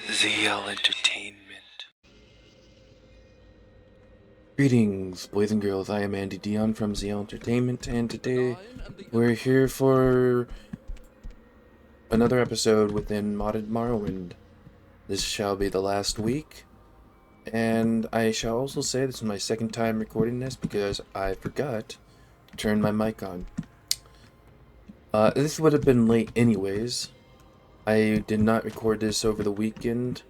ZL Entertainment. Greetings, boys and girls. I am Andy Dion from ZL Entertainment, and today we're here for another episode within Modded Morrowind. This shall be the last week, and I shall also say this is my second time recording this because I forgot to turn my mic on. This would have been late anyways. I did not record this over the weekend.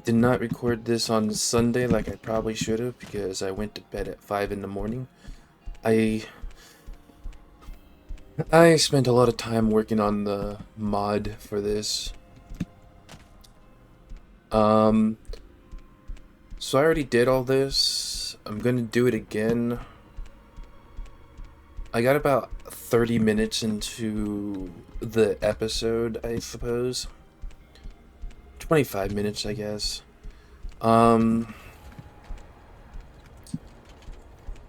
Did not record this on Sunday like I probably should have because I went to bed at 5 in the morning. I spent a lot of time working on the mod for this. So I already did all this. I'm gonna do it again. I got about 30 minutes into the episode, I suppose. 25 minutes, I guess. But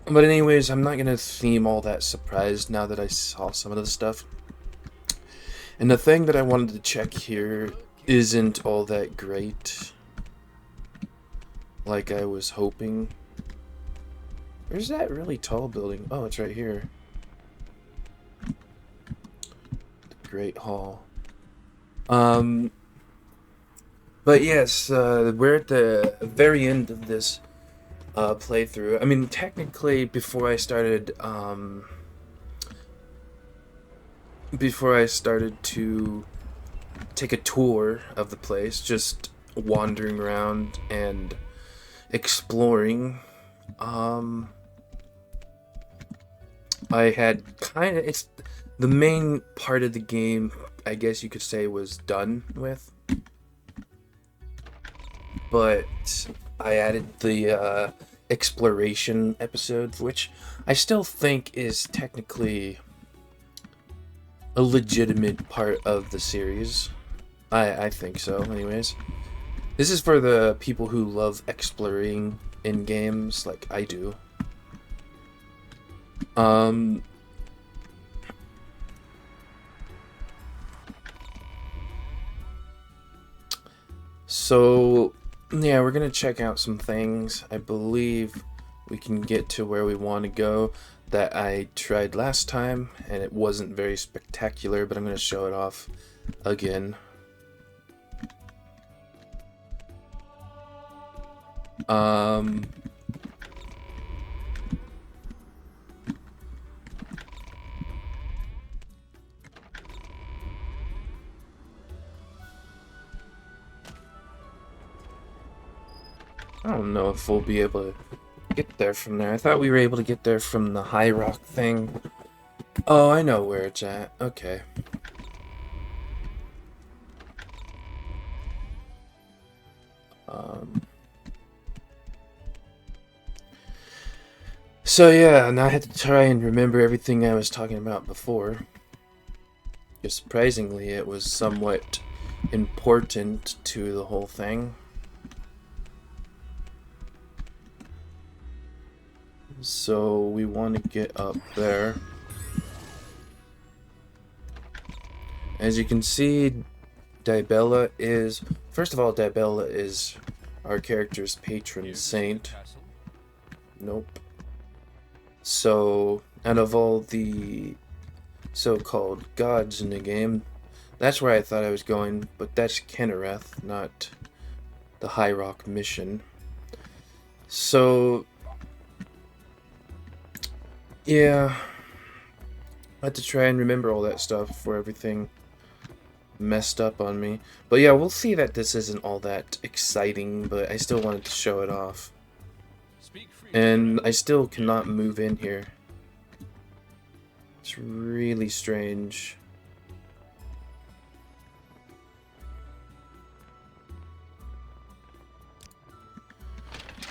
anyways, I'm not gonna seem all that surprised now that I saw some of the stuff. And the thing that I wanted to check here isn't all that great, like I was hoping. Where's that really tall building? Oh, it's right here. The Great Hall. But yes, we're at the very end of this playthrough. I mean, technically, before I started to take a tour of the place, just wandering around and exploring, I had it's the main part of the game, I guess you could say, was done with. But I added the exploration episode, which I still think is technically a legitimate part of the series. I think so, anyways. This is for the people who love exploring in games like I do. So yeah, we're gonna check out some things. I believe we can get to where we want to go that I tried last time, and it wasn't very spectacular, but I'm gonna show it off again. I don't know if we'll be able to get there from there. I thought we were able to get there from the high rock thing. Oh, I know where it's at. Okay. So yeah, and I had to try and remember everything I was talking about before. Just surprisingly, it was somewhat important to the whole thing. So we want to get up there. As you can see, Dibella is... First of all, Dibella is our character's patron saint. Nope. So, out of all the so-called gods in the game, that's where I thought I was going, but that's Kennereth, not the High Rock mission. So, yeah, I had to try and remember all that stuff before everything messed up on me. But yeah, we'll see that this isn't all that exciting, but I still wanted to show it off. And I still cannot move in here. It's really strange.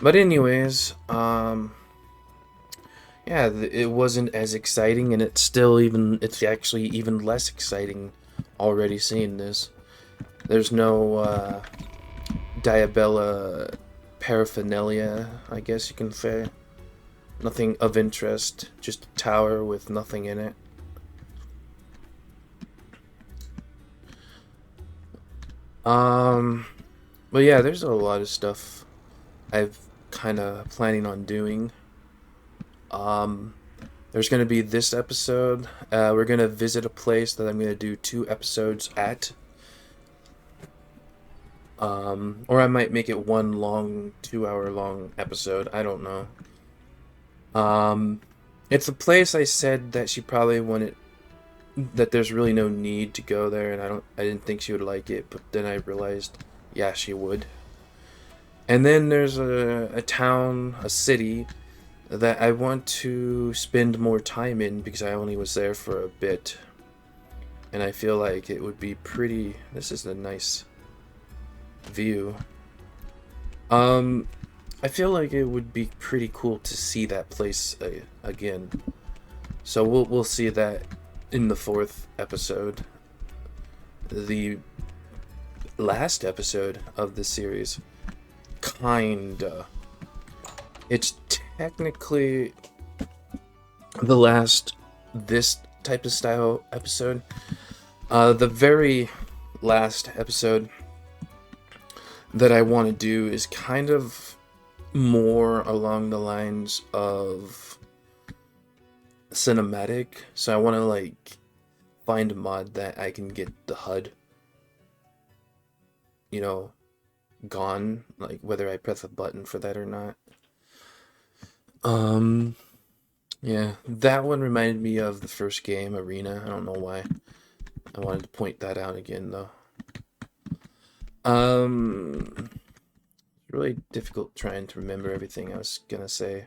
But anyways, yeah, it wasn't as exciting, and it's actually even less exciting already seeing this. There's no Diabella paraphernalia, I guess you can say. Nothing of interest, just a tower with nothing in it. Um, but yeah, there's a lot of stuff I've kind of planning on doing. Um, there's going to be this episode. We're going to visit a place that I'm going to do 2 episodes at. Or I might make it one long, 2 hour long episode. I don't know. Um, it's a place I said that she probably wanted, that there's really no need to go there, and I didn't think she would like it, but then I realized, yeah, she would. And then there's a town, a city that I want to spend more time in because I only was there for a bit. And I feel like it would be pretty. This is a nice view. Um, I feel like it would be pretty cool to see that place again. So we'll see that in the 4th episode, the last episode of the series. Kinda. It's technically the last this type of style episode. The very last episode that I want to do is kind of more along the lines of cinematic. So I want to like find a mod that I can get the HUD, you know, gone, like whether I press a button for that or not. Um yeah, that one reminded me of the first game, Arena. I don't know why. I wanted to point that out again though. It's really difficult trying to remember everything I was gonna say,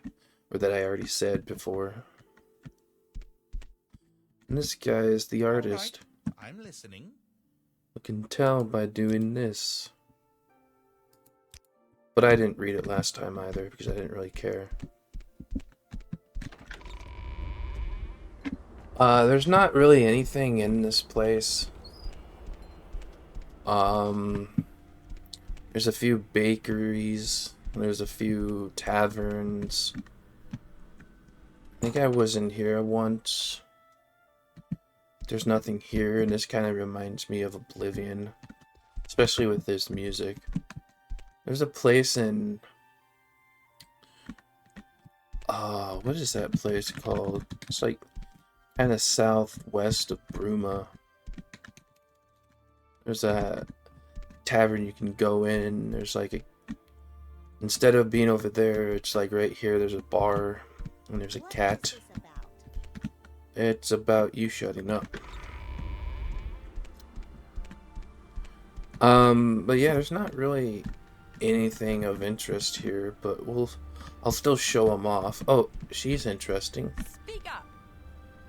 or that I already said before. And this guy is the artist. Right. I'm listening. I can tell by doing this. But I didn't read it last time either because I didn't really care. There's not really anything in this place. There's a few bakeries. There's a few taverns. I think I was in here once. There's nothing here, and this kind of reminds me of Oblivion, especially with this music. There's a place in what is that place called? It's like kind of southwest of Bruma. There's a tavern you can go in. There's like a, instead of being over there, it's like right here. There's a bar and there's a cat. It's about you shutting up. But yeah, there's not really anything of interest here, but I'll still show them off. Oh, she's interesting. Speak up.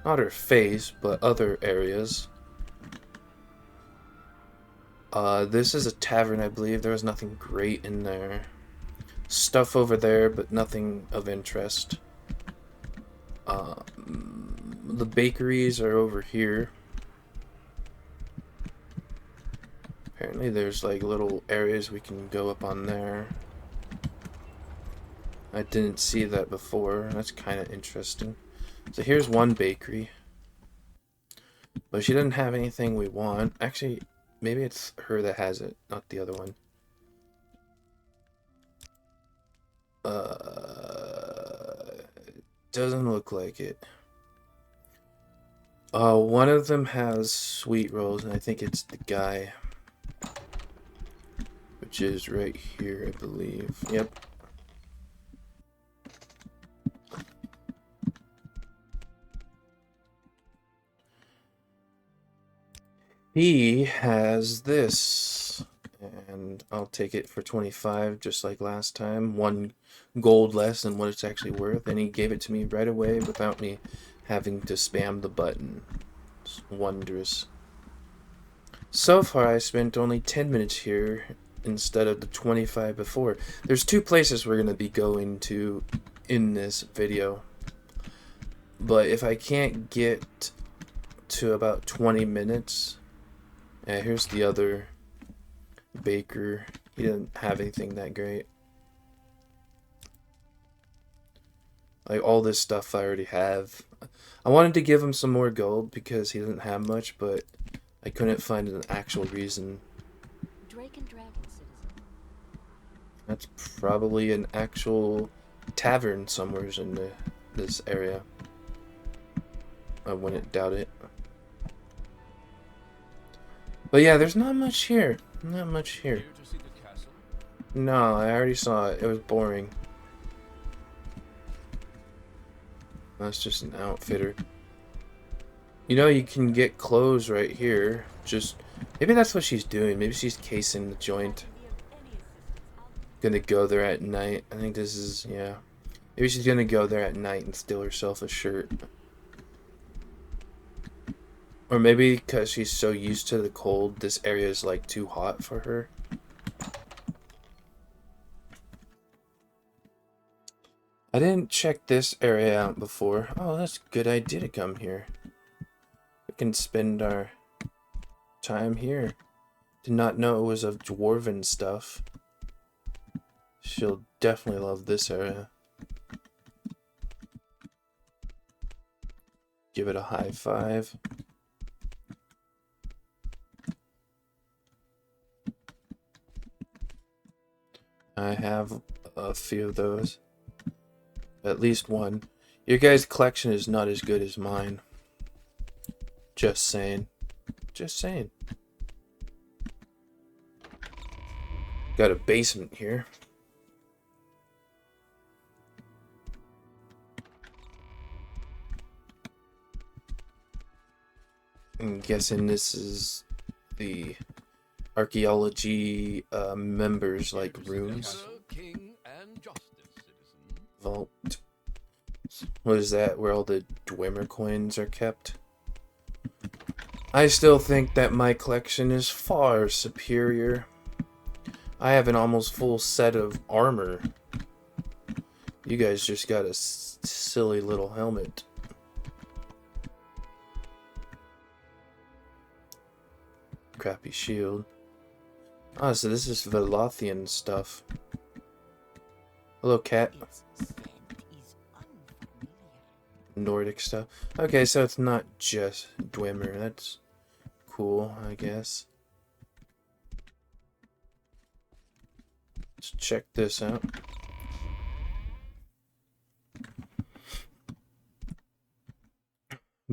Not her face, but other areas. This is a tavern, I believe. There was nothing great in there. Stuff over there, but nothing of interest. The bakeries are over here. Apparently there's like little areas we can go up on there. I didn't see that before. That's kind of interesting. So here's one bakery. But she doesn't have anything we want. Actually, maybe it's her that has it, not the other one. Doesn't look like it. One of them has sweet rolls, and I think it's the guy. Which is right here, I believe. Yep. He has this, and I'll take it for 25, just like last time. 1 gold less than what it's actually worth, and he gave it to me right away without me having to spam the button. It's wondrous. So far, I spent only 10 minutes here instead of the 25 before. There's 2 places we're going to be going to in this video. But if I can't get to about 20 minutes... Yeah, here's the other baker. He didn't have anything that great. Like, all this stuff I already have. I wanted to give him some more gold because he didn't have much, but I couldn't find an actual reason Awakened dragon, citizen. That's probably an actual tavern somewhere in this area. I wouldn't doubt it. But yeah, there's not much here. Not much here. Here to see the castle? No, I already saw it. It was boring. That's just an outfitter. You know, you can get clothes right here. Just maybe that's what she's doing. Maybe she's casing the joint. Gonna go there at night. I think this is, yeah. Maybe she's gonna go there at night and steal herself a shirt. Or maybe because she's so used to the cold, this area is like too hot for her. I didn't check this area out before. Oh, that's a good idea to come here. We can spend our time here. Did not know it was of dwarven stuff. She'll definitely love this area. Give it a high five. I have a few of those. At least one. Your guys' collection is not as good as mine. Just saying. Just saying. Got a basement here. I'm guessing this is the archaeology members like rooms. King and justice, citizen. Vault. What is that? Where all the Dwemer coins are kept? I still think that my collection is far superior. I have an almost full set of armor. You guys just got a silly little helmet. Crappy shield. Ah, so this is Velothian stuff. Hello, cat. Nordic stuff. Okay, so it's not just Dwemer. That's cool, I guess. Let's check this out.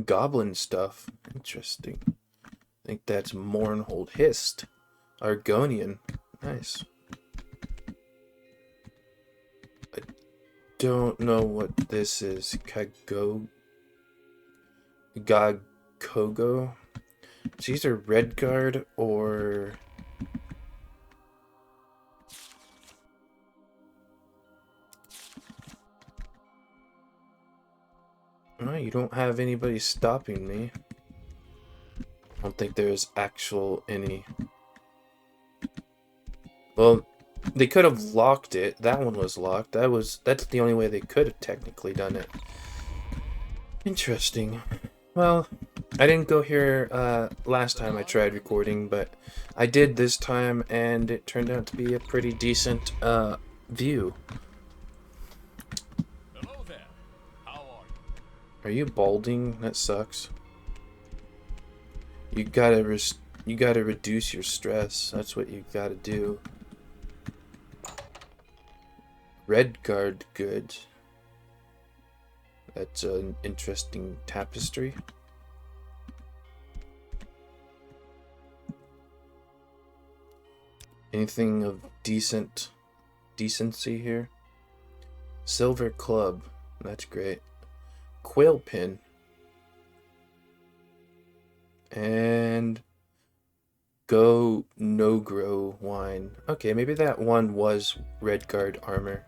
Goblin stuff. Interesting. I think that's Mournhold Hist. Argonian. Nice. I don't know what this is. Gagkogo? It's either Redguard or... Oh, you don't have anybody stopping me. I don't think there's any... Well, they could have locked it. That one was locked. That's the only way they could have technically done it. Interesting. Well, I didn't go here last time I tried recording, but I did this time, and it turned out to be a pretty decent view. Hello there. How are you? Are you balding? That sucks. You gotta reduce your stress. That's what you gotta do. Redguard goods. That's an interesting tapestry. Anything of decency here? Silver club. That's great. Quail pin. And go no grow wine. Okay, maybe that one was Redguard armor.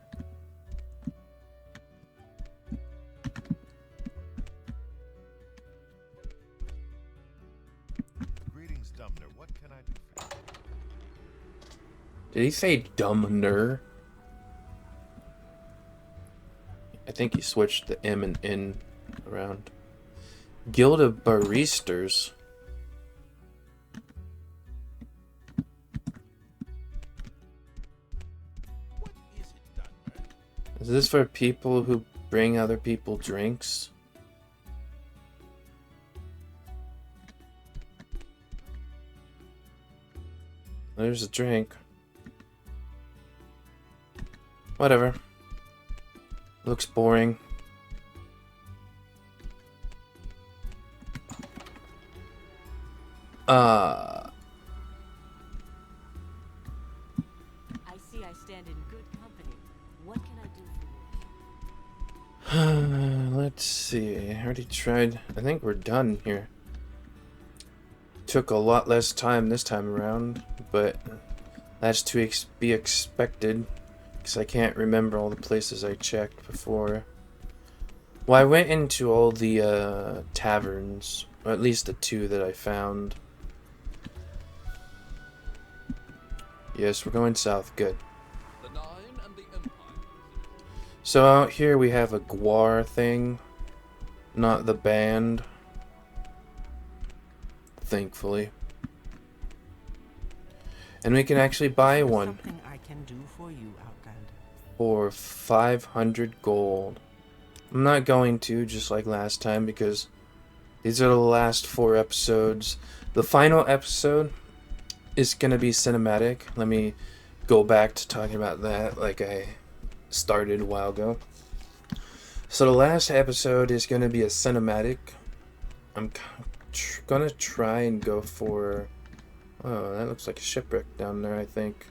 Greetings, Dumner. What can I do for you? Did he say Dumner? I think he switched the M and N around. Guild of Baristers. What is it, Dunmer? Is this for people who bring other people drinks? there's a drink. Whatever. Looks boring. I see I stand in good company. What can I do for you? Let's see. I already tried. I think we're done here. Took a lot less time this time around, but that's to be expected, because I can't remember all the places I checked before. Well, I went into all the taverns, or at least the two that I found. Yes, we're going south. Good. The Nine and the Empire. So out here we have a Gwar thing, not the band. Thankfully. And we can actually buy one Something I can do for you, Outlander. for 500 gold. I'm not going to, just like last time, because these are the last 4 episodes. The final episode is going to be cinematic. Let me go back to talking about that like I started a while ago. So the last episode is going to be a cinematic. I'm gonna try and go for... Oh, that looks like a shipwreck down there, I think.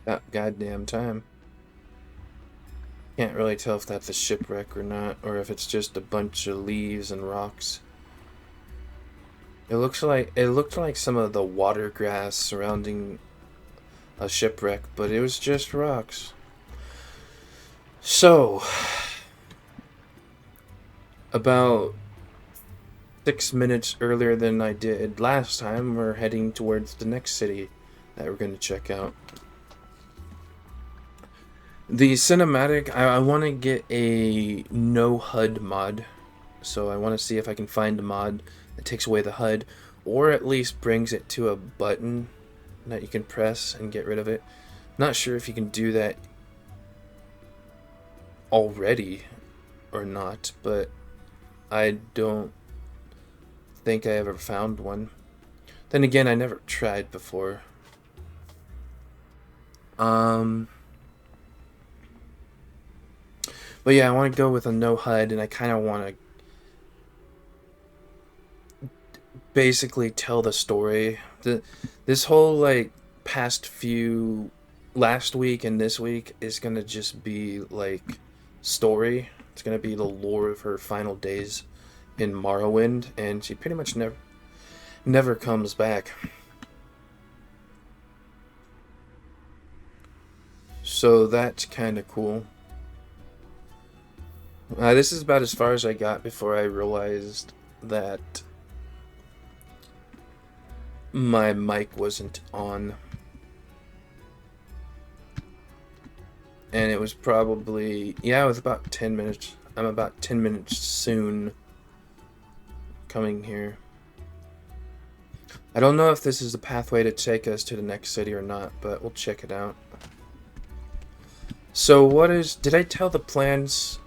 That goddamn time. Can't really tell if that's a shipwreck or not, or if it's just a bunch of leaves and rocks. It looked like some of the water grass surrounding a shipwreck, but it was just rocks. So, about 6 minutes earlier than I did last time, we're heading towards the next city that we're going to check out. The cinematic, I want to get a no HUD mod, so I want to see if I can find a mod that takes away the HUD, or at least brings it to a button that you can press and get rid of it. Not sure if you can do that already or not, but I don't think I ever found one. Then again, I never tried before. But yeah, I want to go with a no HUD, and I kind of want to basically tell the story. This whole like last week and this week is gonna just be like story. It's gonna be the lore of her final days in Morrowind, and she pretty much never comes back. So that's kind of cool. This is about as far as I got before I realized that my mic wasn't on. And it was probably, yeah, it was about 10 minutes. I'm about 10 minutes soon coming here. I don't know if this is the pathway to take us to the next city or not, but we'll check it out. So did I tell the plans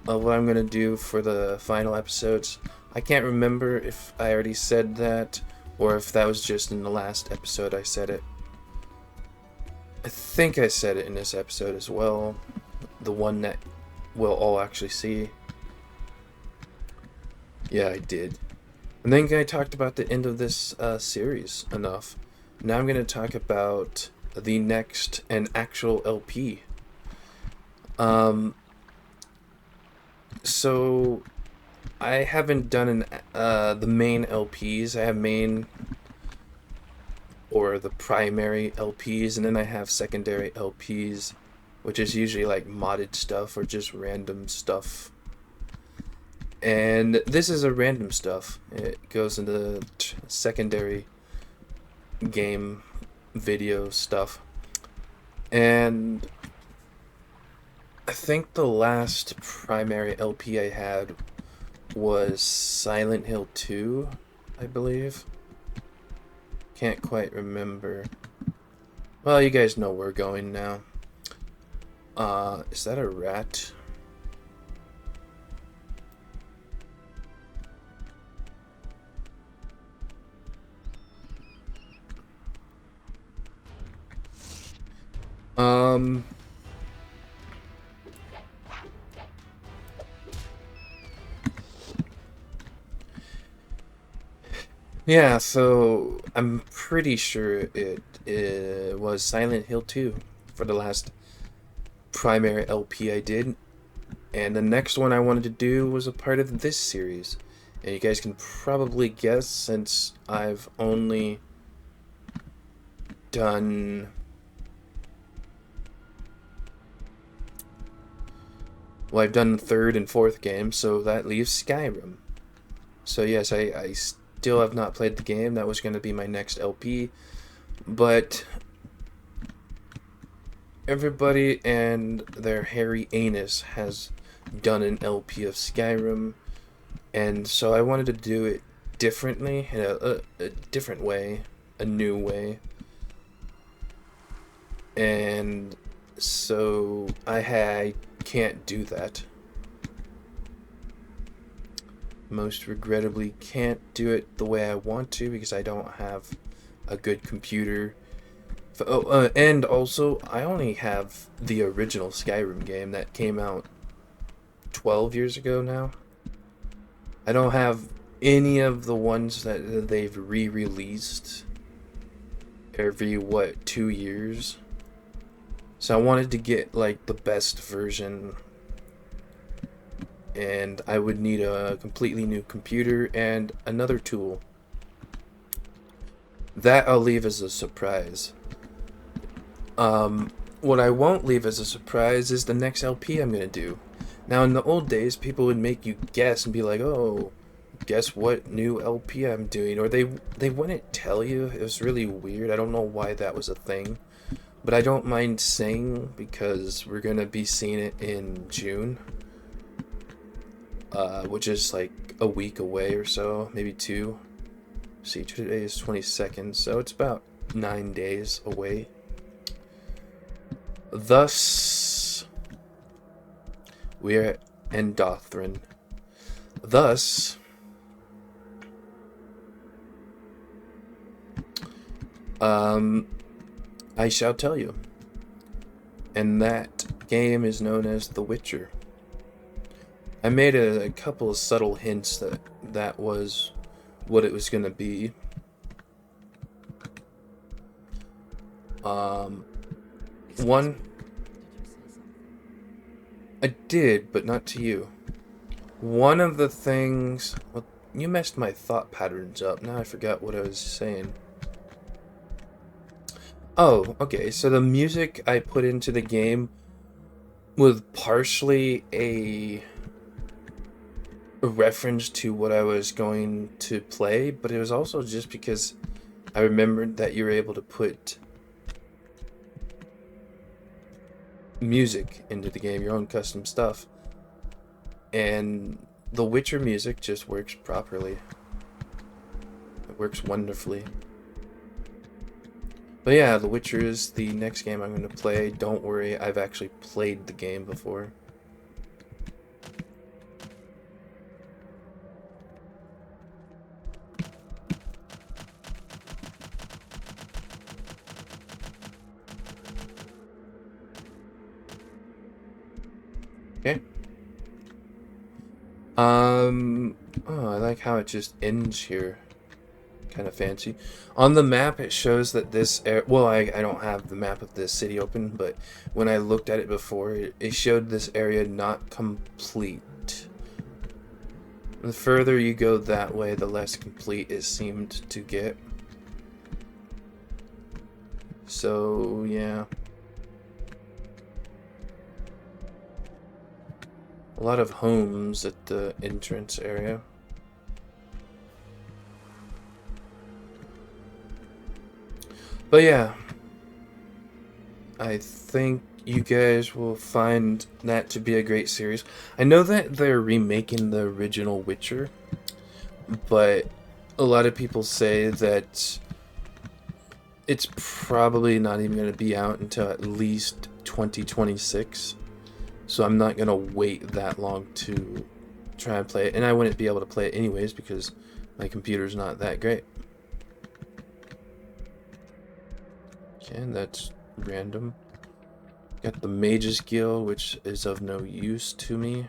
of what I'm going to do for the final episodes? I can't remember if I already said that, or if that was just in the last episode I said it. I think I said it in this episode as well. The one that we'll all actually see. Yeah, I did. I think I talked about the end of this series enough. Now I'm going to talk about the next and actual LP. So I haven't done the main LPs. I have main or the primary LPs, and then I have secondary LPs, which is usually like modded stuff or just random stuff. And this is a random stuff. It goes into secondary game video stuff. And I think the last primary LP I had was Silent Hill 2, I believe. Can't quite remember. Well, you guys know we're going now. Is that a rat? Um... Yeah, so I'm pretty sure it was Silent Hill 2 for the last primary LP I did. And the next one I wanted to do was a part of this series. And you guys can probably guess, since I've only done... Well, I've done the third and fourth game, so that leaves Skyrim. So yes, I still have not played the game. That was going to be my next LP. But everybody and their hairy anus has done an LP of Skyrim. And so I wanted to do it differently, in a different way, a new way. And so I can't do that. Most regrettably can't do it the way I want to because I don't have a good computer. And also I only have the original Skyrim game that came out 12 years ago now. I don't have any of the ones that they've re-released every, 2 years? So I wanted to get, like, the best version, and I would need a completely new computer and another tool. That I'll leave as a surprise. What I won't leave as a surprise is the next LP I'm gonna do. Now, in the old days, people would make you guess and be like, oh, guess what new LP I'm doing? Or they wouldn't tell you. It was really weird. I don't know why that was a thing. But I don't mind saying, because we're going to be seeing it in June. Which is like a week away or so, maybe 2. See, today is 22nd, so it's about 9 days away. Thus, we're at Andothren. Thus, I shall tell you. And that game is known as The Witcher. I made a couple of subtle hints that that was what it was going to be. One, I did, but not to you. One of the things... Well, you messed my thought patterns up. Now I forgot what I was saying. Oh, okay. So the music I put into the game was partially a reference to what I was going to play, but it was also just because I remembered that you were able to put music into the game, your own custom stuff, and the Witcher music just works properly. It works wonderfully. But yeah, The Witcher is the next game I'm going to play. Don't worry, I've actually played the game before. Okay. Oh, I like how it just ends here. Kind of fancy. On the map, it shows that this well, I don't have the map of this city open, but when I looked at it before, it showed this area not complete. The further you go that way, the less complete it seemed to get. So, yeah. A lot of homes at the entrance area. But yeah, I think you guys will find that to be a great series. I know that they're remaking the original Witcher, but a lot of people say that it's probably not even going to be out until at least 2026. So I'm not going to wait that long to try and play it. And I wouldn't be able to play it anyways because my computer's not that great. Okay, that's random. Got the Mage's Guild, which is of no use to me.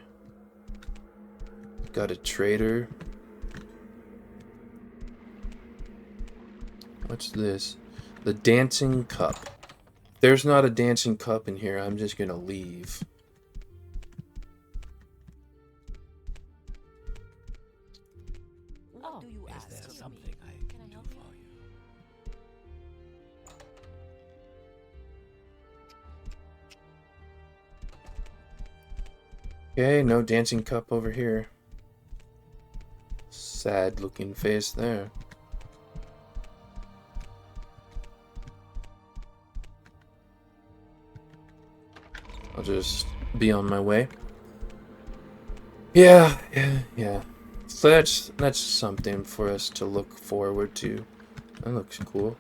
Got a trader. What's this? The Dancing Cup. If there's not a Dancing Cup in here, I'm just gonna leave. What do you ask Is there of something me? I Can I can do help you? for you? Okay, no Dancing Cup over here. Sad looking face there. I'll just be on my way. Yeah. So that's something for us to look forward to. That looks cool.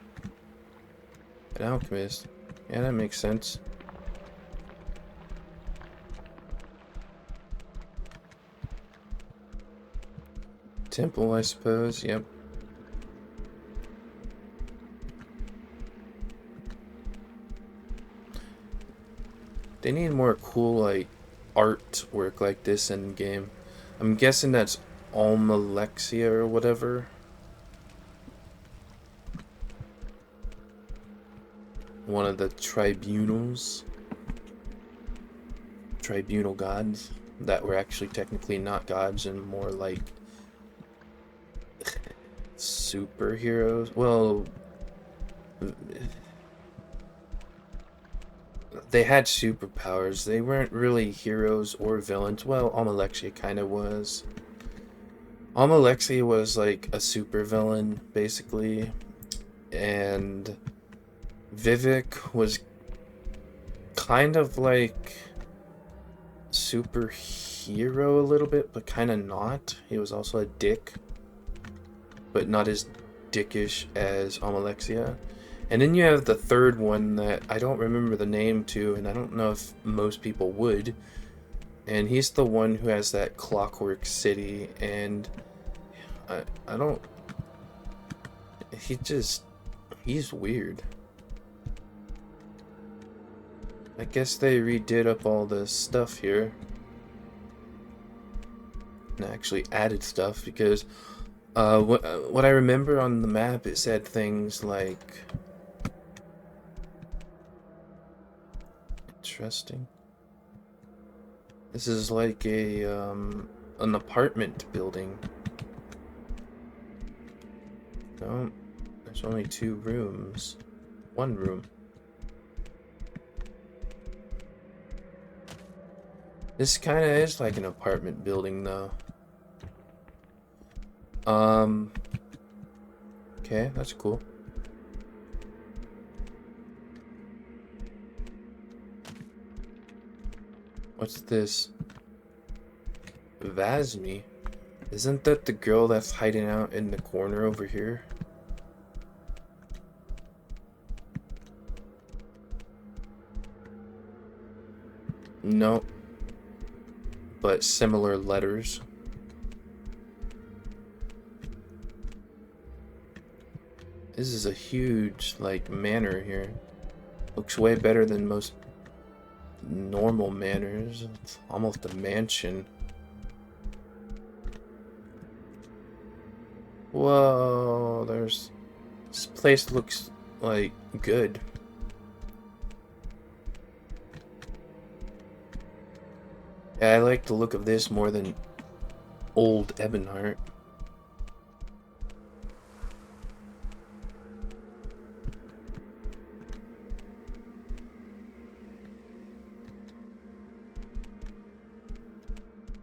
An alchemist. Yeah, that makes sense. Temple, I suppose. Yep. They need more cool, like, artwork like this in game. I'm guessing that's Almalexia or whatever. One of the tribunals. Tribunal gods. That were actually technically not gods and more like superheroes. Well, they had superpowers. They weren't really heroes or villains. Well, Almalexia kind of was. Almalexia was like a supervillain, basically. And Vivek was kind of like superhero a little bit, but kind of not. He was also a dick, but not as dickish as Almalexia. And then you have the third one that I don't remember the name to, and I don't know if most people would. And he's the one who has that clockwork city, and I don't... He's weird. I guess they redid up all the stuff here. And actually added stuff, because what I remember on the map, it said things like... Interesting. This is like an apartment building. No, there's only 2 rooms. 1 room. This kind of is like an apartment building, though. Okay, that's cool. What's this? Vasmi? Isn't that the girl that's hiding out in the corner over here? No. But similar letters. This is a huge, like, manor here. Looks way better than most normal manors. It's almost a mansion. Whoa, this place looks, like, good. Yeah, I like the look of this more than Old Ebonheart.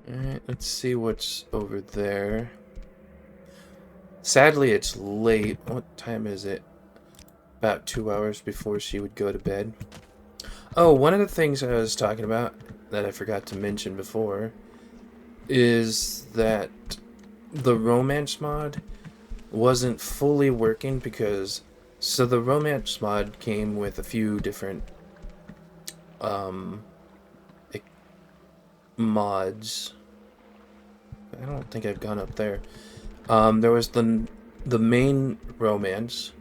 Alright, let's see what's over there. Sadly, it's late. What time is it? About 2 hours before she would go to bed. Oh, one of the things I was talking about that I forgot to mention before is that the romance mod wasn't fully working because So the romance mod came with a few different like, mods. I don't think I've gone up there. There was the main romance.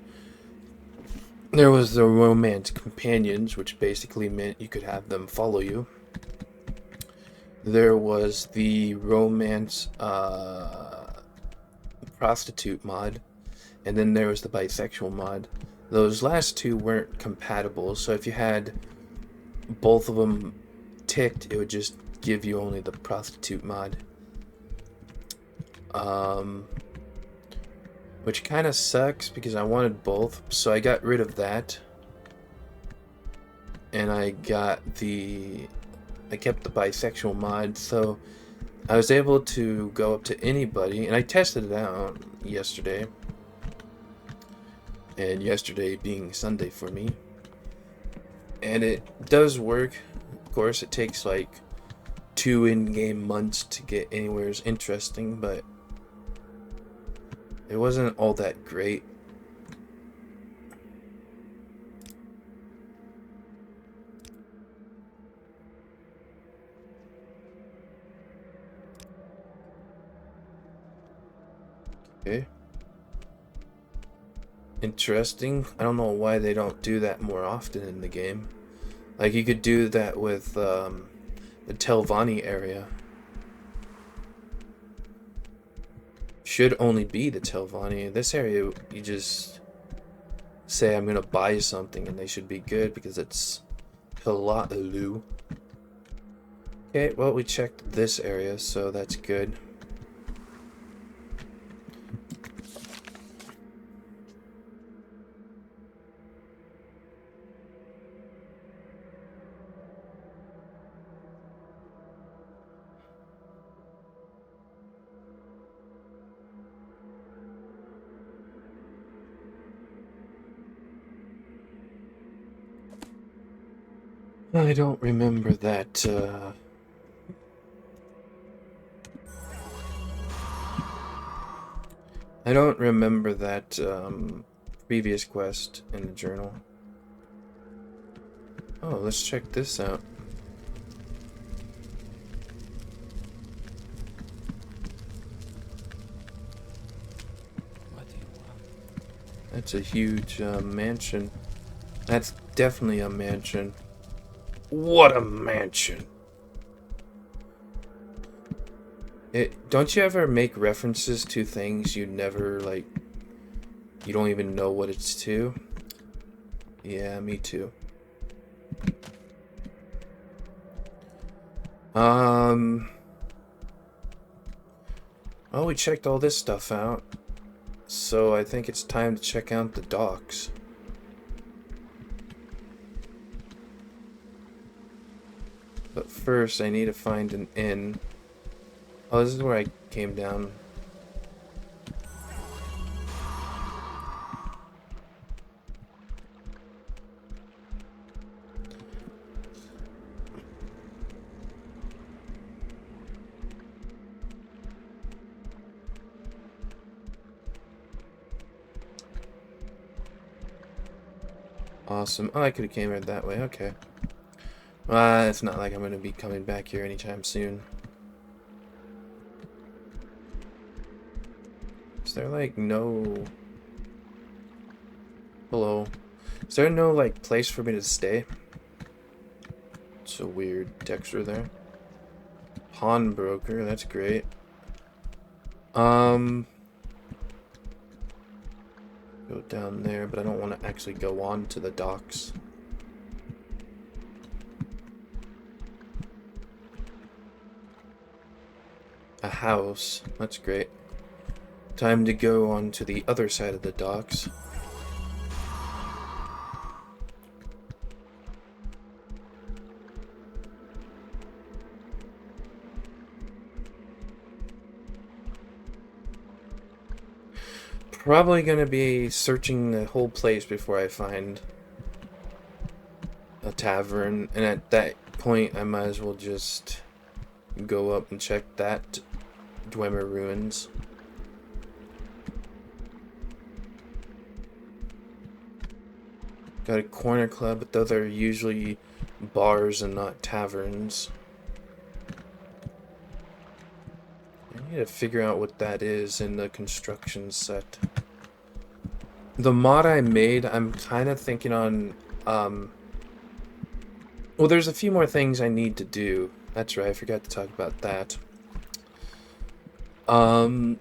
There was the romance companions, which basically meant you could have them follow you. There was the romance prostitute mod, and then there was the bisexual mod. Those last two weren't compatible, so if you had both of them ticked, it would just give you only the prostitute mod. Which kind of sucks because I wanted both, so I got rid of that. And I kept the bisexual mod, so I was able to go up to anybody, and I tested it out yesterday. And yesterday being Sunday for me. And it does work. Of course, it takes like 2 in-game months to get anywhere interesting, but it wasn't all that great. Okay. Interesting. I don't know why they don't do that more often in the game. Like, you could do that with the Telvanni area. Should only be the Telvanni. This area, you just say, I'm gonna buy something, and they should be good because it's Pilaalu. Okay, well, we checked this area, so that's good. I don't remember that, I don't remember that, previous quest in the journal. Oh, let's check this out. That's a huge, mansion. That's definitely a mansion. What a mansion! Don't you ever make references to things you never, like, you don't even know what it's to? Yeah, me too. Oh, we checked all this stuff out. So I think it's time to check out the docks. But first, I need to find an inn. Oh, this is where I came down. Awesome. Oh, I could have came here that way. Okay. It's not like I'm going to be coming back here anytime soon. Is there, like, no... Hello. Is there no, like, place for me to stay? It's a weird texture there. Pawnbroker, that's great. Go down there, but I don't want to actually go on to the docks. A house, that's great. Time to go on to the other side of the docks. Probably gonna be searching the whole place before I find a tavern, and at that point I might as well just go up and check that Dwemer ruins. Got a corner club, but those are usually bars and not taverns. I need to figure out what that is in the construction set. The mod I made, I'm kind of thinking on, well, there's a few more things I need to do. That's right, I forgot to talk about that.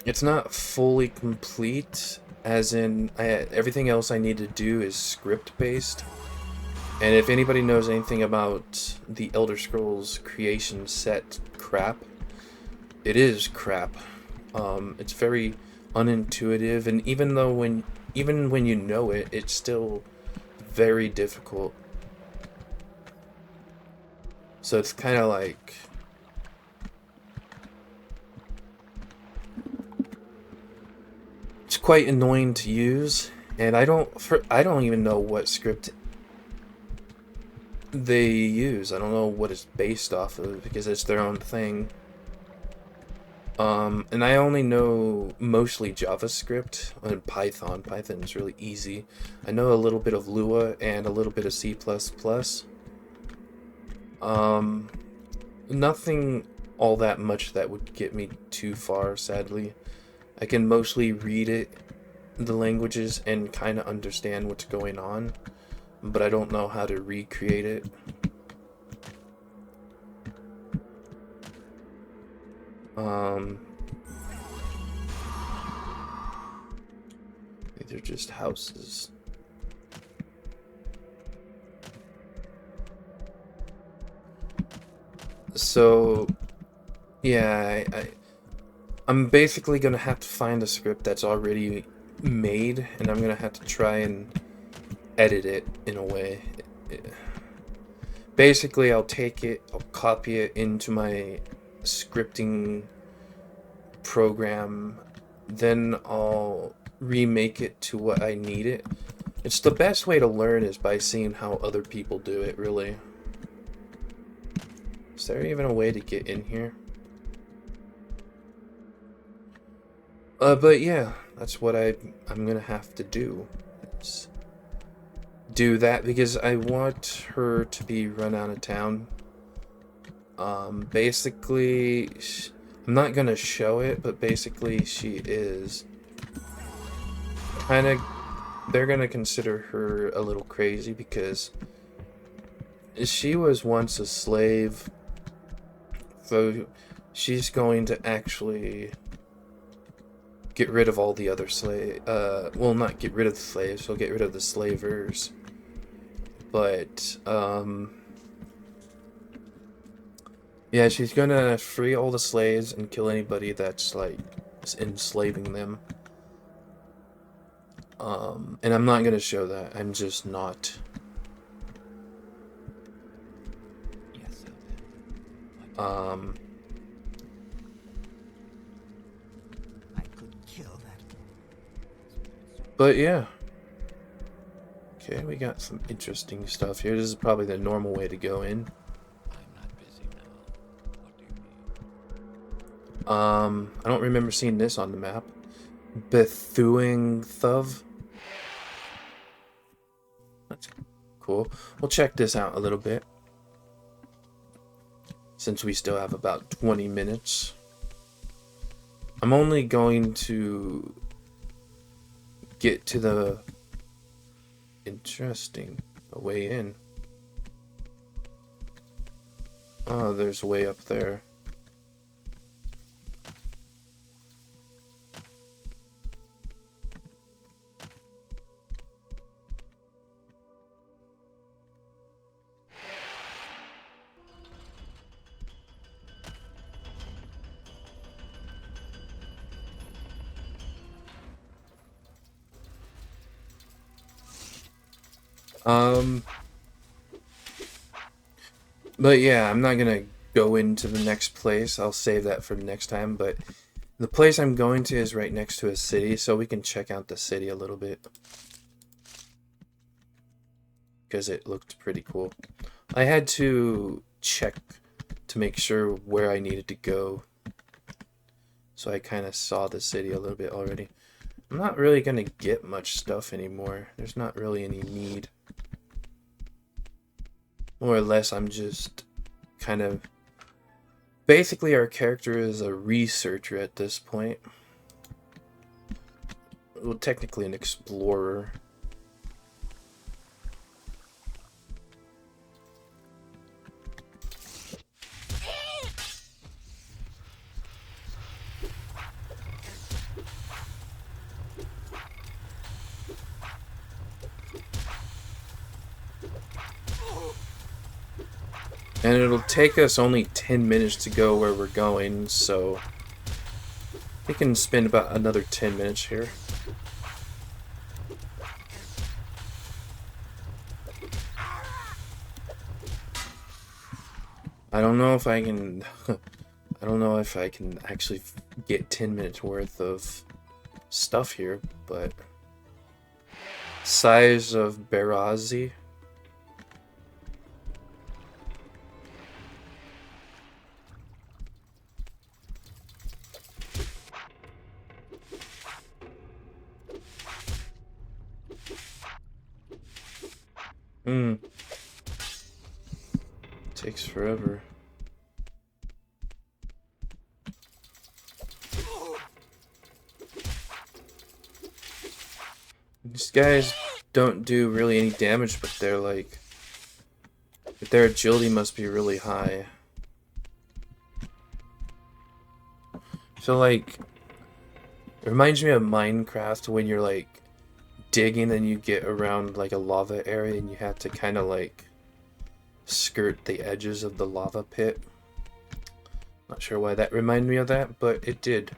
It's not fully complete, as in, everything else I need to do is script-based. And if anybody knows anything about the Elder Scrolls creation set crap, it is crap. It's very unintuitive, and even when you know it, it's still very difficult. So it's kind of like, it's quite annoying to use, and I don't even know what script they use. I don't know what it's based off of because it's their own thing. And I only know mostly JavaScript and Python. Python is really easy. I know a little bit of Lua and a little bit of C++. Nothing all that much that would get me too far, sadly. I can mostly read the languages, and kind of understand what's going on, but I don't know how to recreate it. They're just houses. So, yeah, I'm basically gonna have to find a script that's already made, and I'm gonna have to try and edit it in a way. Basically, I'll take it, I'll copy it into my scripting program, then I'll remake it to what I need it. It's the best way to learn is by seeing how other people do it, really. Is there even a way to get in here? But yeah, that's what I'm gonna have to do. Do that because I want her to be run out of town. Basically, I'm not gonna show it, but basically she is kind of, they're gonna consider her a little crazy because she was once a slave, so she's going to actually get rid of all the other well, not get rid of the slaves, she'll get rid of the slavers. But, yeah, she's gonna free all the slaves and kill anybody that's, like, enslaving them. And I'm not gonna show that. I'm just not. I could kill that. But yeah. Okay, we got some interesting stuff here. This is probably the normal way to go in. I'm not busy now. What do you mean? I don't remember seeing this on the map. Bethuing Thuv. That's cool. We'll check this out a little bit, since we still have about 20 minutes. I'm only going to get to the interesting way in. Oh, there's a way up there. But yeah, I'm not gonna go into the next place. I'll save that for next time, but the place I'm going to is right next to a city, so we can check out the city a little bit. Because it looked pretty cool. I had to check to make sure where I needed to go. So I kind of saw the city a little bit already. I'm not really gonna get much stuff anymore. There's not really any need. More or less, I'm just kind of... Basically, our character is a researcher at this point. Well, technically an explorer. And it'll take us only 10 minutes to go where we're going, so we can spend about another 10 minutes here. I don't know if I can... I don't know if I can actually get 10 minutes worth of stuff here, but... Size of Barazi. Takes forever. These guys don't do really any damage, but they're like... But their agility must be really high. I feel like... It reminds me of Minecraft when you're like digging and you get around like a lava area and you have to kind of like skirt the edges of the lava pit. Not sure why that reminded me of that, but it did.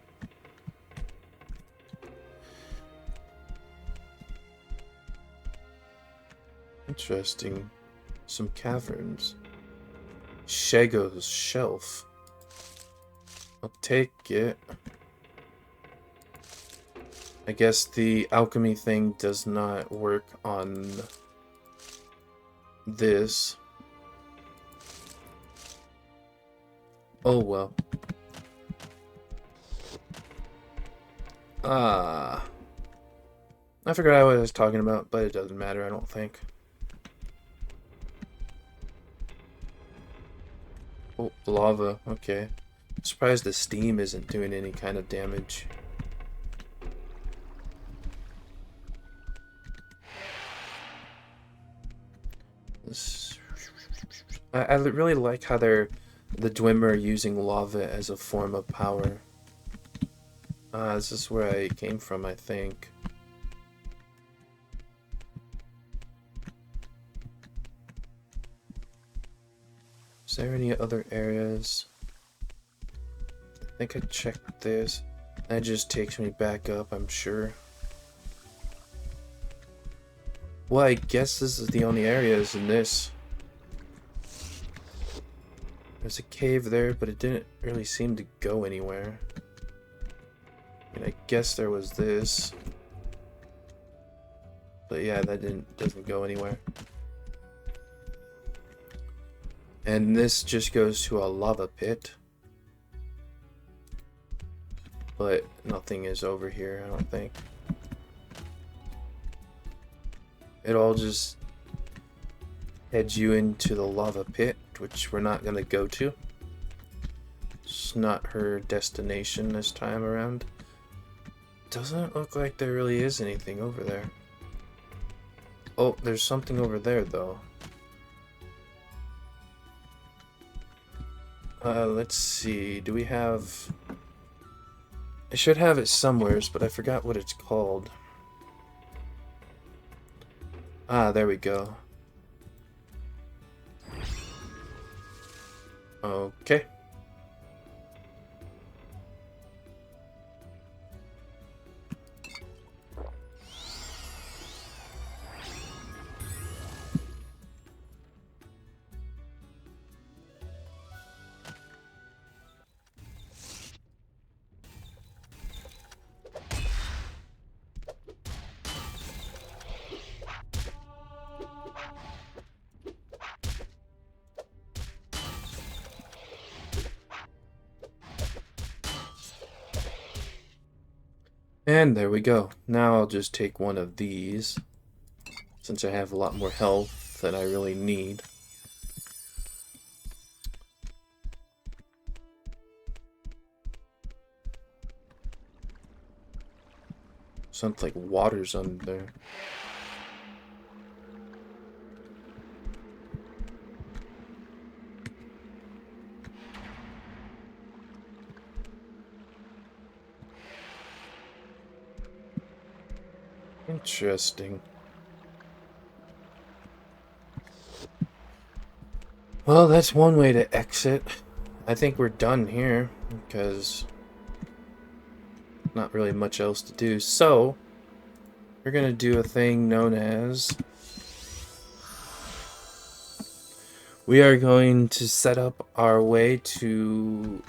Interesting. Some caverns. Shago's shelf. I'll take it. I guess the alchemy thing does not work on this. Oh well. I forgot what I was talking about, but it doesn't matter, I don't think. Oh, lava, okay. I'm surprised the steam isn't doing any kind of damage. I really like how the Dwemer are using lava as a form of power. This is where I came from, I think. Is there any other areas? I think I checked this. That just takes me back up, I'm sure. Well, I guess this is the only areas in this. There's a cave there, but it didn't really seem to go anywhere. I mean, I guess there was this. But yeah, that doesn't go anywhere. And this just goes to a lava pit. But nothing is over here, I don't think. It all just heads you into the lava pit, which we're not going to go to. It's not her destination this time around. Doesn't look like there really is anything over there. Oh, there's something over there though. Let's see. Do we have... I should have it somewheres, but I forgot what it's called. Ah, there we go. Okay. And there we go. Now I'll just take one of these, since I have a lot more health than I really need. Sounds like water's under there. Interesting. Well, that's one way to exit. I think we're done here, because not really much else to do. So, we're gonna do a thing known as... we are going to set up our way to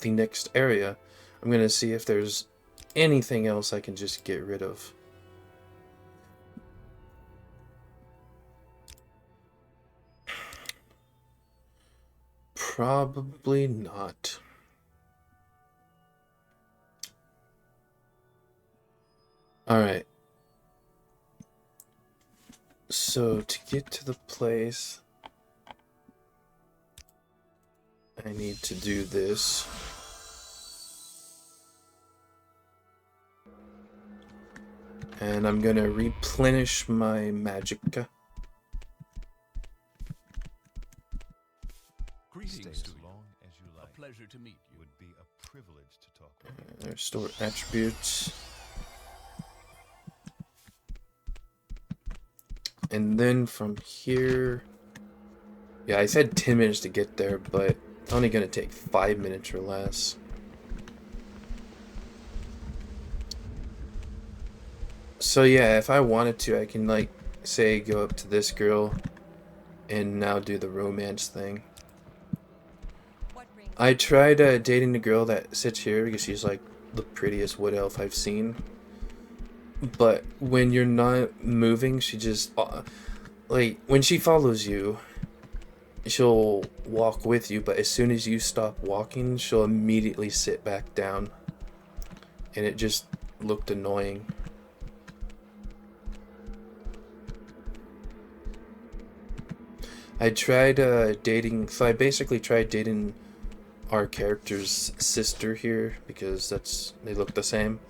the next area. I'm gonna see if there's anything else I can just get rid of. Probably not. Alright. So, to get to the place, I need to do this. And I'm gonna replenish my magicka. Greetings Stay to as you. long as you A like. pleasure to meet you. Would be a privilege to talk with you. Restore attributes. And then from here... yeah, I said 10 minutes to get there, but it's only gonna take 5 minutes or less. So yeah, if I wanted to, I can, like, say, go up to this girl and now do the romance thing. I tried dating the girl that sits here because she's, like, the prettiest wood elf I've seen. But when you're not moving, she just... like, when she follows you, she'll walk with you, but as soon as you stop walking, she'll immediately sit back down. And it just looked annoying. I tried dating... so I basically tried dating our character's sister here, because they look the same.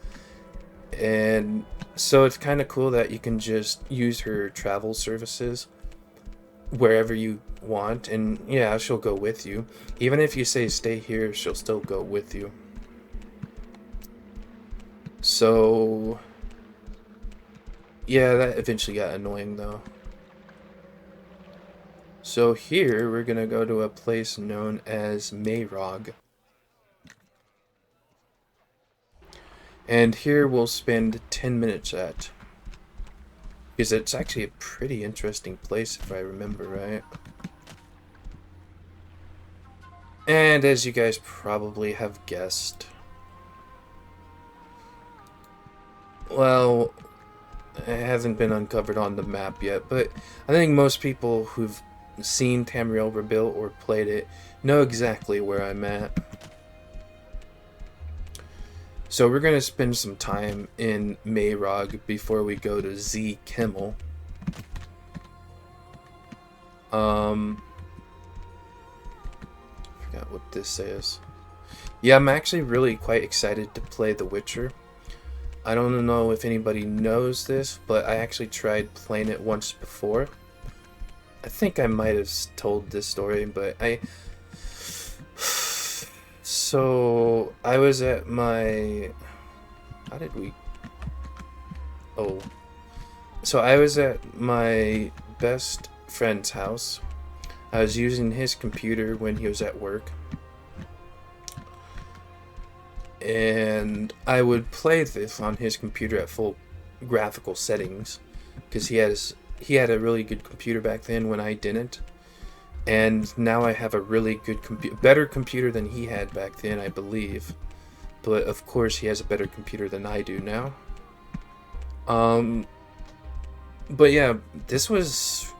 And so it's kind of cool that you can just use her travel services wherever you want, and yeah, she'll go with you. Even if you say stay here, she'll still go with you. So yeah, that eventually got annoying though. So here we're gonna go to a place known as Marog. And here we'll spend 10 minutes at. Because it's actually a pretty interesting place if I remember right. And as you guys probably have guessed, well, it hasn't been uncovered on the map yet, but I think most people who've seen Tamriel Rebuilt or played it know exactly where I'm at. So we're going to spend some time in Marog before we go to Z Kimmel. Forgot what this says. Yeah, I'm actually really quite excited to play The Witcher. I don't know if anybody knows this, but I actually tried playing it once before. I think I might have told this story, but so I was at my... how did we... oh. So I was at my best friend's house. I was using his computer when he was at work. And I would play this on his computer at full graphical settings. Because he had a really good computer back then when I didn't. And now I have a really good better computer than he had back then, I believe. But of course he has a better computer than I do now. But yeah, this was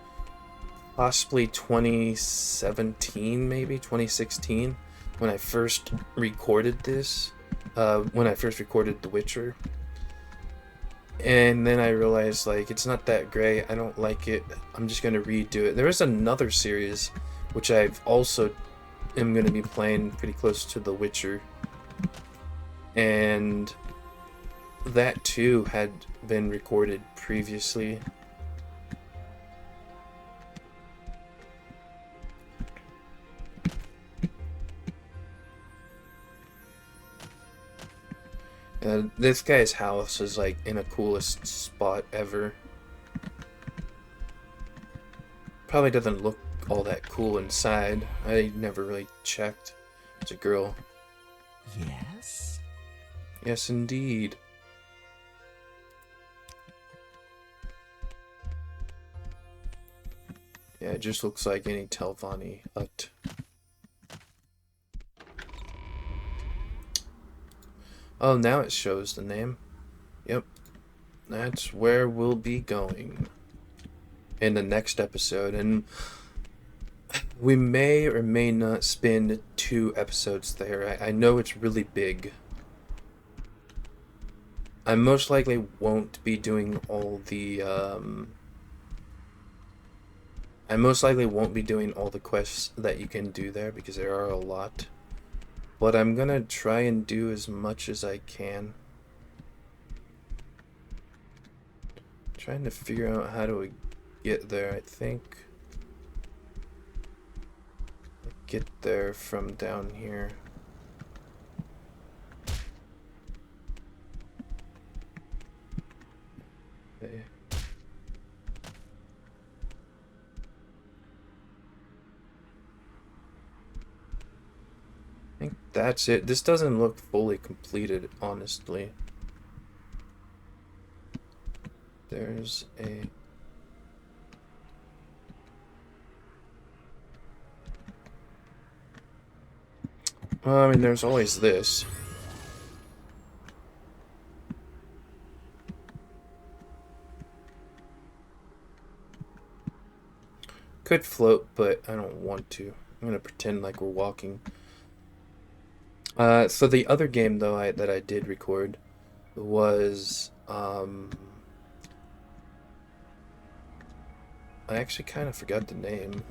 possibly 2017, maybe 2016, when I first recorded this. When I first recorded The Witcher. And then I realized, like, it's not that great. I don't like it. I'm just going to redo it. There is another series, which I've also am going to be playing pretty close to The Witcher. And that too had been recorded previously. This guy's house is like in a coolest spot ever. Probably doesn't look all that cool inside. I never really checked. It's a girl. Yes? Yes, indeed. Yeah, it just looks like any Telvanni hut. Oh, now it shows the name. Yep. That's where we'll be going in the next episode. And we may or may not spend 2 episodes there. I know it's really big. I most likely won't be doing all the, I most likely won't be doing all the quests that you can do there because there are a lot. But I'm gonna try and do as much as I can. Trying to figure out how do we get there. I think I get there from down here. Okay. I think that's it. This doesn't look fully completed, honestly. There's a... Well, I mean, there's always this. Could float, but I don't want to. I'm gonna pretend like we're walking. So the other game though that I did record was I actually kind of forgot the name.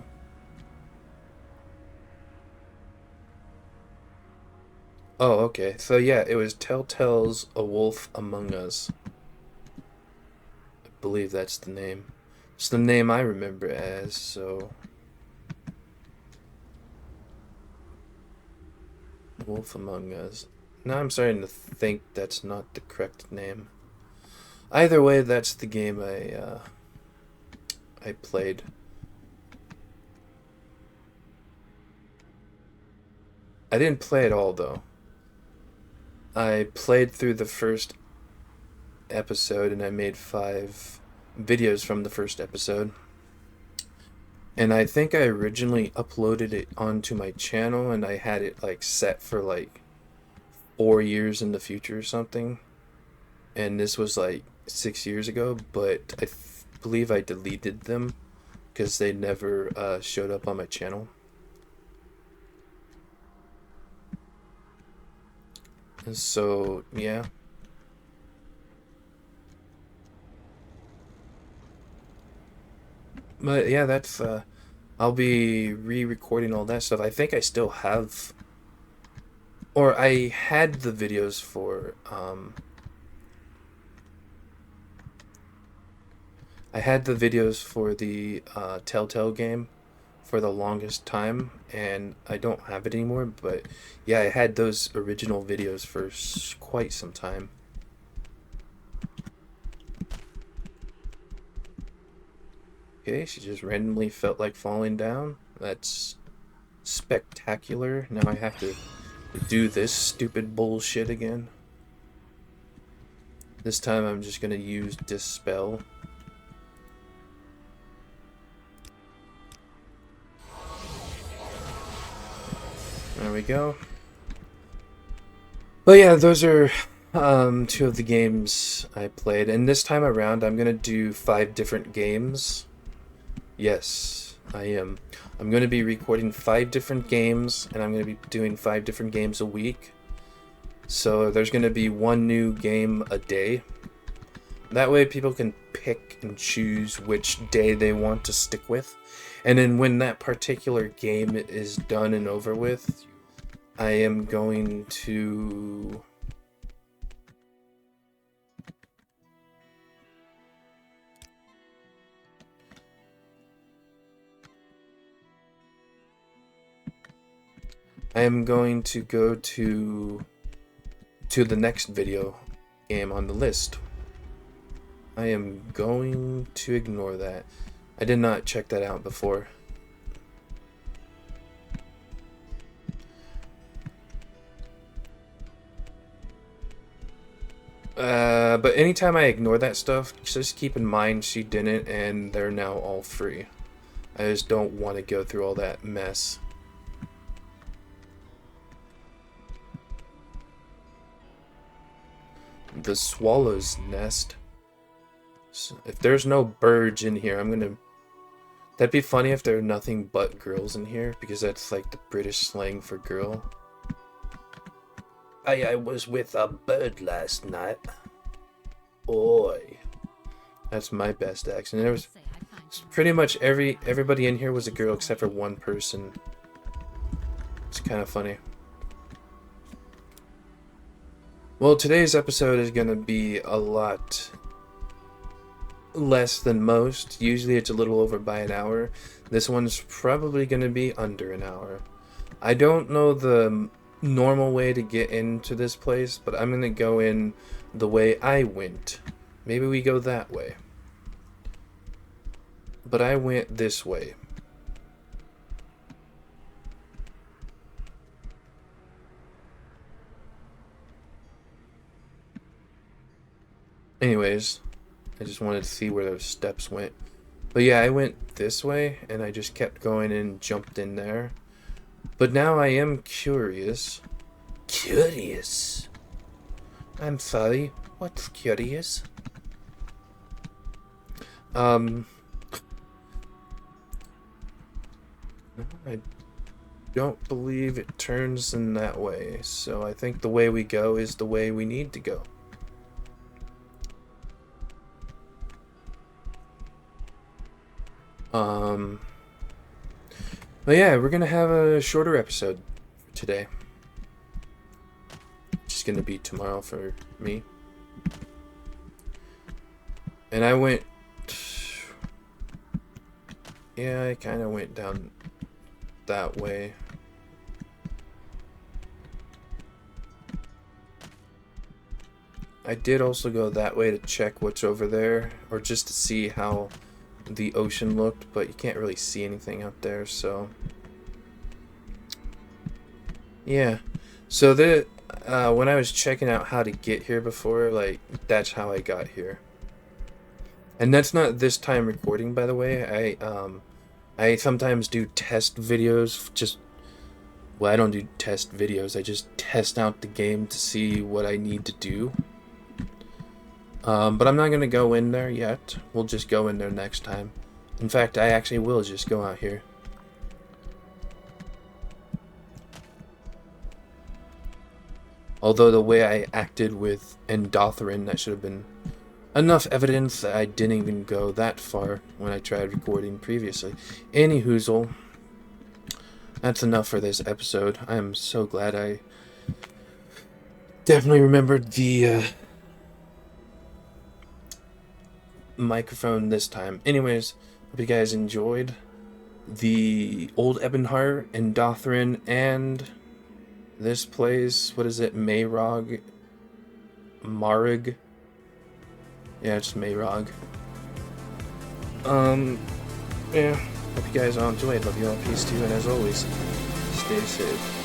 Oh, okay. So yeah, it was Telltale's A Wolf Among Us. I believe that's the name. It's the name I remember as, so... Wolf Among Us. Now I'm starting to think that's not the correct name. Either way, that's the game I played. I didn't play it all, though. I played through the first episode, and I made 5 videos from the first episode. And I think I originally uploaded it onto my channel, and I had it like set for like 4 years in the future or something. And this was like 6 years ago, but I believe I deleted them because they never showed up on my channel. And so, yeah. But yeah, that's I'll be re-recording all that stuff. I think I still have, or I had the videos for the Telltale game for the longest time, and I don't have it anymore, but yeah, I had those original videos for quite some time. Okay, she just randomly felt like falling down. That's spectacular. Now I have to do this stupid bullshit again. This time I'm just gonna use Dispel. There we go. But yeah, those are 2 of the games I played, and this time around I'm gonna do 5 different games. Yes, I am. I'm going to be recording 5 different games, and I'm going to be doing 5 different games a week. So there's going to be 1 new game a day. That way people can pick and choose which day they want to stick with. And then when that particular game is done and over with, I am going to I am going to go to the next video game on the list. I am going to ignore that. I did not check that out before. But anytime I ignore that stuff, just keep in mind she didn't, and they're now all free. I just don't want to go through all that mess. The swallow's nest. So if there's no birds in here, I'm gonna... That'd be funny if there are nothing but girls in here, because that's like the British slang for girl. I was with a bird last night. Oi. That's my best accent. There was pretty much everybody in here was a girl except for one person. It's kind of funny. Well, today's episode is gonna be a lot less than most. Usually it's a little over by an hour. This one's probably gonna be under an hour. I don't know the normal way to get into this place, but I'm gonna go in the way I went. Maybe we go that way. But I went this way. Anyways, I just wanted to see where those steps went. But yeah, I went this way, and I just kept going and jumped in there. But now I am curious. Curious? I'm sorry, what's curious? I don't believe it turns in that way, so I think the way we go is the way we need to go. But yeah, we're gonna have a shorter episode today. It's gonna be tomorrow for me. And I went... Yeah, I kind of went down that way. I did also go that way to check what's over there, or just to see how the ocean looked, but you can't really see anything out there, so yeah. So when I was checking out how to get here before, like, that's how I got here. And that's not this time recording, by the way. I sometimes do test videos. Well, I don't do test videos, I just test out the game to see what I need to do. But I'm not going to go in there yet. We'll just go in there next time. In fact, I actually will just go out here. Although the way I acted with Andothren, that should have been enough evidence that I didn't even go that far when I tried recording previously. Anyhoozle, that's enough for this episode. I am so glad I definitely remembered the microphone this time. Anyways, hope you guys enjoyed the Old Ebonheart, Andothren, and this place. What is it? Marog? Yeah, it's Marog. Yeah. Hope you guys all enjoyed. Love you all. Peace to you, and as always, stay safe.